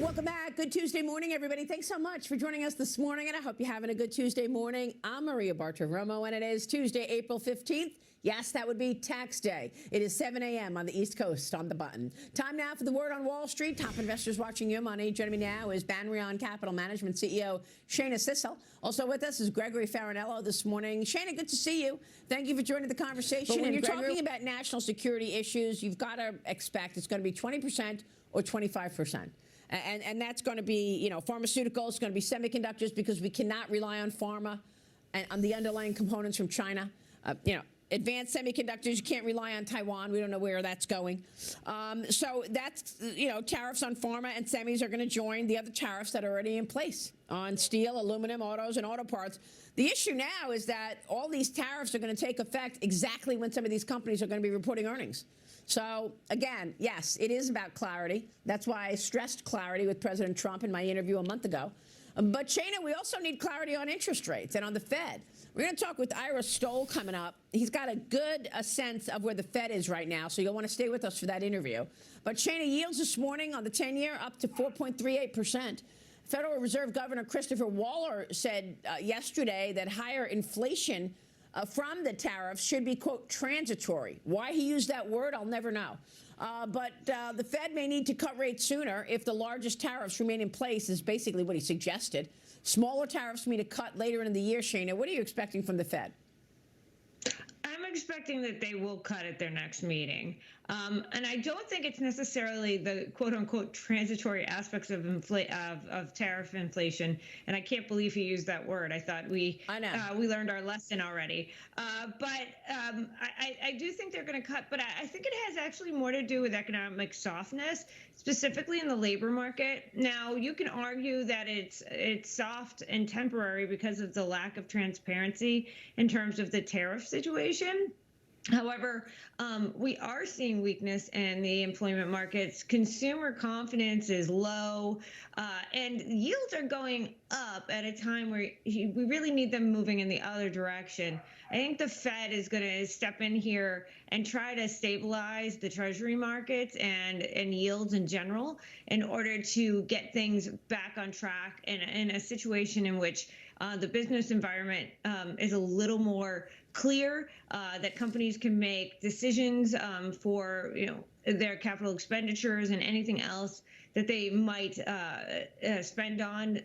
Welcome back. Good Tuesday morning, everybody. Thanks so much for joining us this morning, and I hope you're having a good Tuesday morning. I'm Maria Bartiromo, and it is Tuesday, April 15th. Yes, that would be tax day. It is 7 a.m. on the East Coast on the button. Time now for the word on Wall Street. Top investors watching your money. Joining me now is Banríon Capital Management CEO Shana Sissel. Also with us is Gregory Farinello this morning. Shana, good to see you. Thank you for joining the conversation. But when you're talking about national security issues, you've got to expect it's going to be 20% or 25%. And that's going to be, you know, pharmaceuticals, it's going to be semiconductors, because we cannot rely on pharma and on the underlying components from China. Advanced semiconductors, you can't rely on Taiwan. We don't know where that's going. So that's, tariffs on pharma and semis are going to join the other tariffs that are already in place on steel, aluminum, autos, and auto parts. The issue now is that all these tariffs are going to take effect exactly when some of these companies are going to be reporting earnings. So, again, yes, it is about clarity. That's why I stressed clarity with President Trump in my interview a month ago. But, Shana, we also need clarity on interest rates and on the Fed. We're going to talk with Ira Stoll coming up. He's got a good sense of where the Fed is right now, so you'll want to stay with us for that interview. But, Shana, yields this morning on the 10-year up to 4.38%. Federal Reserve Governor Christopher Waller said yesterday that higher inflation from the tariffs should be, quote, transitory. Why he used that word, I'll never know. But the Fed may need to cut rates sooner if the largest tariffs remain in place, is basically what he suggested. Smaller tariffs mean a cut later in the year, Shana. What are you expecting from the Fed? I'm expecting that they will cut at their next meeting. And I don't think it's necessarily the quote-unquote transitory aspects of tariff inflation. And I can't believe he used that word. I thought we learned our lesson already. But I do think they're going to cut. But I think it has actually more to do with economic softness, specifically in the labor market. Now, you can argue that it's soft and temporary because of the lack of transparency in terms of the tariff situation. However, we are seeing weakness in the employment markets. Consumer confidence is low, and yields are going up at a time where we really need them moving in the other direction. I think the Fed is going to step in here and try to stabilize the Treasury markets and yields in general in order to get things back on track in a situation in which the business environment is a little more clear, that companies can make decisions for their capital expenditures and anything else that they might spend on,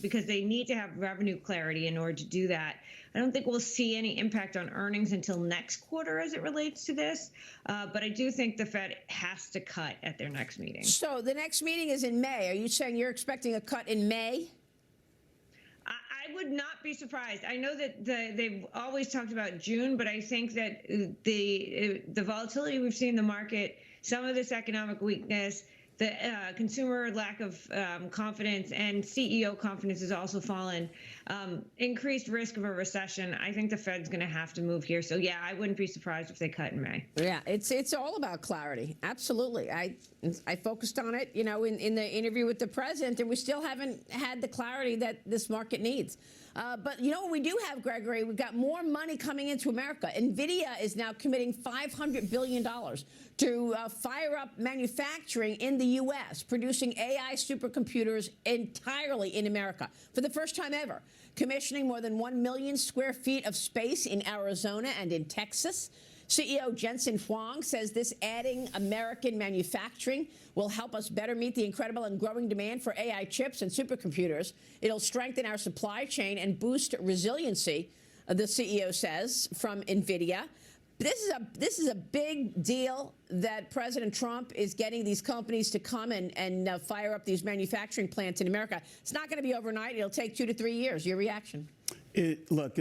because they need to have revenue clarity in order to do that. I don't think we'll see any impact on earnings until next quarter as it relates to this, but I do think the Fed has to cut at their next meeting. So the next meeting is in May. Are you saying you're expecting a cut in May? I would not be surprised. I know that they've always talked about June, but I think that the volatility we've seen in the market, some of this economic weakness, the consumer lack of confidence, and CEO confidence has also fallen. Increased risk of a recession. I think the Fed's going to have to move here. So, yeah, I wouldn't be surprised if they cut in May. Yeah, it's all about clarity. Absolutely. I focused on it, in the interview with the president, and we still haven't had the clarity that this market needs. But, what we do have, Gregory, we've got more money coming into America. NVIDIA is now committing $500 billion to fire up manufacturing in the U.S., producing AI supercomputers entirely in America for the first time ever, commissioning more than 1 million square feet of space in Arizona and in Texas. CEO Jensen Huang says this adding American manufacturing will help us better meet the incredible and growing demand for AI chips and supercomputers. It'll strengthen our supply chain and boost resiliency, the CEO says, from NVIDIA. This is a big deal that President Trump is getting these companies to come and fire up these manufacturing plants in America. It's not going to be overnight. It'll take 2 to 3 years. Your reaction? Look,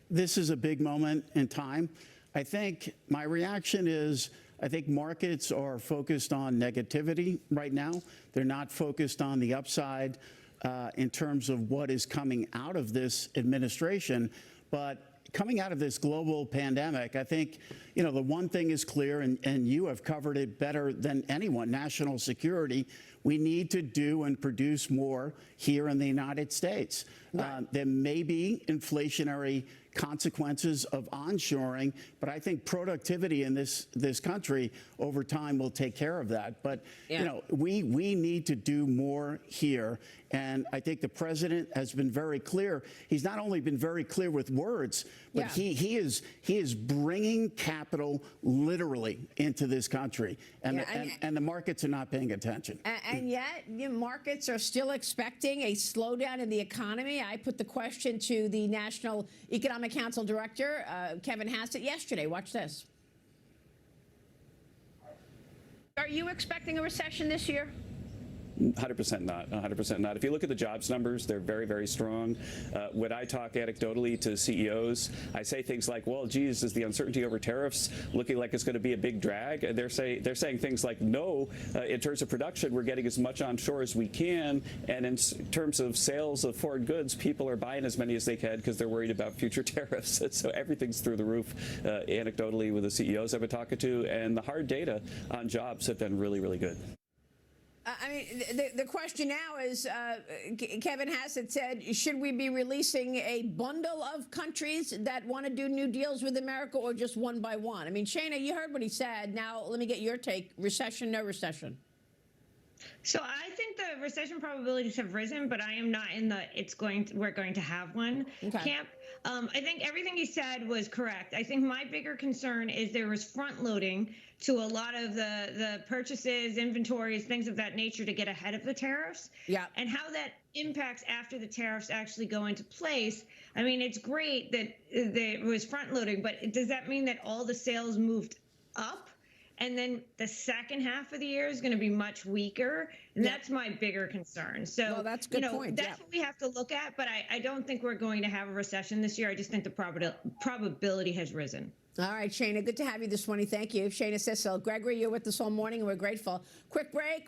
this is a big moment in time. I think my reaction is I think markets are focused on negativity right now. They're not focused on the upside in terms of what is coming out of this administration. But coming out of this global pandemic, I think, the one thing is clear, and you have covered it better than anyone, national security. We need to do and produce more here in the United States. Right. There may be inflationary consequences of onshoring, but I think productivity in this country over time will take care of that. But Yeah. you know, we need to do more here, and I think the president has been very clear. He's not only been very clear with words, but Yeah. he is bringing capital literally into this country, and Yeah, and the markets are not paying attention. And yet, markets are still expecting a slowdown in the economy. I put the question to the National Economic Council Director, Kevin Hassett, yesterday. Watch this. Are you expecting a recession this year? 100% not. 100% not. If you look at the jobs numbers, they're very, very strong. When I talk anecdotally to CEOs, I say things like, "Well, geez, is the uncertainty over tariffs looking like it's going to be a big drag?" And they're saying things like, "No, in terms of production, we're getting as much onshore as we can, and in terms of sales of foreign goods, people are buying as many as they can because they're worried about future tariffs." And so everything's through the roof, anecdotally with the CEOs I've been talking to, and the hard data on jobs have been really, really good. I mean, the question now is, Kevin Hassett said, should we be releasing a bundle of countries that want to do new deals with America, or just one by one? I mean, Shana, you heard what he said. Now, let me get your take. Recession, no recession? So I think the recession probabilities have risen, but I am not in the we're going to have one camp. I think everything he said was correct. I think my bigger concern is there was front loading to a lot of the purchases, inventories, things of that nature to get ahead of the tariffs. Yeah. And how that impacts after the tariffs actually go into place. I mean, it's great that it was front loading, but does that mean that all the sales moved up? And then the second half of the year is going to be much weaker. And that's my bigger concern. So, well, that's a good point. That's what we have to look at. But I don't think we're going to have a recession this year. I just think the probability has risen. All right, Shana, good to have you this morning. Thank you. Shana Sissel. Gregory, you're with us all morning, and we're grateful. Quick break.